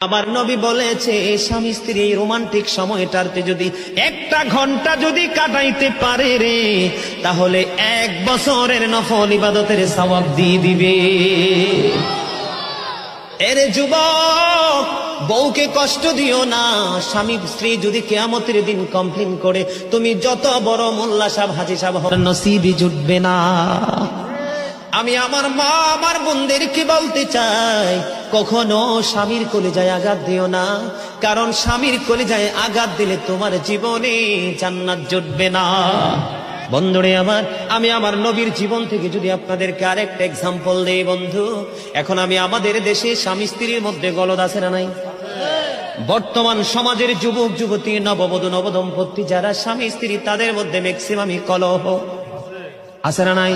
আমার নবী বলেছে স্বামী স্ত্রী এই রোমান্টিক সময়টাতে যদি একটা ঘন্টা যদি কাটাইতে পারে রে, তাহলে 1 বছরের নফল ইবাদতের সওয়াব দিয়ে দিবে। এরে যুবক, বউকে কষ্ট দিও না। স্বামী স্ত্রী যদি কিয়ামতের দিন কমপ্লেইন করে, তুমি যত বড় মোল্লা সাহেব হাজী সাহেব হও, নসিবই জুটবে না। আমি আমার মা আমার বোনদেরকে বলতে চাই, কখনো স্বামীর কলিজায় আঘাত দিও না, কারণ স্বামীর কলিজায় আঘাত দিলে তোমার জীবনে জান্নাত জুটবে না। বন্ধুরে আমার, আমি আমার নবীর জীবন থেকে যদি আপনাদেরকে আরেকটা এক্সাম্পল দেই বন্ধু, এখন আমি আমাদের দেশে স্বামী স্ত্রীর মধ্যে গলদ আছে না নাই? বর্তমান সমাজের যুবক যুবতী, নববধূ নবদম্পতি যারা স্বামী স্ত্রী, তাদের মধ্যে ম্যাক্সিমামই কলহ আছে না নাই?